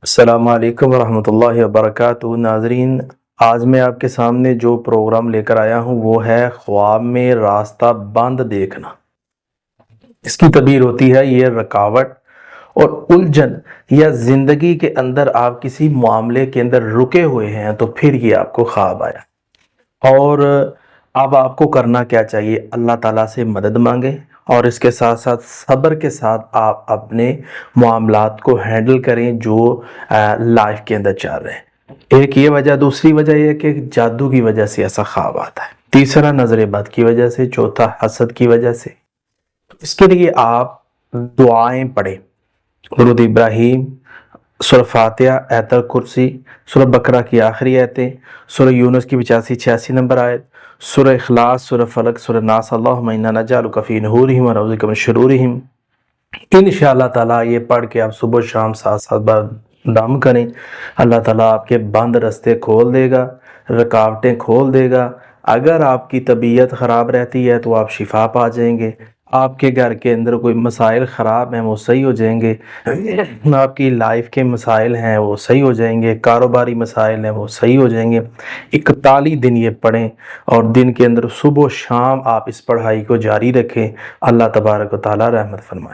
السلام علیکم ورحمۃ اللہ وبرکاتہ ناظرین، آج میں آپ کے سامنے جو پروگرام لے کر آیا ہوں وہ ہے خواب میں راستہ بند دیکھنا۔ اس کی تعبیر ہوتی ہے یہ رکاوٹ اور الجھن، یا زندگی کے اندر آپ کسی معاملے کے اندر رکے ہوئے ہیں تو پھر یہ آپ کو خواب آیا، اور اب آپ کو کرنا کیا چاہیے؟ اللہ تعالیٰ سے مدد مانگیں اور اس کے ساتھ ساتھ صبر کے ساتھ آپ اپنے معاملات کو ہینڈل کریں جو لائف کے اندر چل رہے ہیں۔ ایک یہ وجہ، دوسری وجہ یہ کہ جادو کی وجہ سے ایسا خواب آتا ہے، تیسرا نظر بد کی وجہ سے، چوتھا حسد کی وجہ سے۔ اس کے لیے آپ دعائیں پڑھیں، درود ابراہیم، سورہ فاتحہ، آیت الکرسی، سورہ بقرہ کی آخری آیتیں، سورہ یونس کی 85-86 نمبر آیت، سورہ اخلاص، سورہ فلق، سورہ ناس، اللہم انا نجعلک فی نحورہم ونعوذ بک من شرورہم۔ انشاءاللہ تعالیٰ یہ پڑھ کے آپ صبح و شام 7 بار دم کریں، اللہ تعالیٰ آپ کے بند رستے کھول دے گا، رکاوٹیں کھول دے گا۔ اگر آپ کی طبیعت خراب رہتی ہے تو آپ شفا پا جائیں گے، آپ کے گھر کے اندر کوئی مسائل خراب ہیں وہ صحیح ہو جائیں گے، آپ کی لائف کے مسائل ہیں وہ صحیح ہو جائیں گے، کاروباری مسائل ہیں وہ صحیح ہو جائیں گے۔ 41 دن یہ پڑھیں اور دن کے اندر صبح و شام آپ اس پڑھائی کو جاری رکھیں، اللہ تبارک و تعالیٰ رحمت فرمائے۔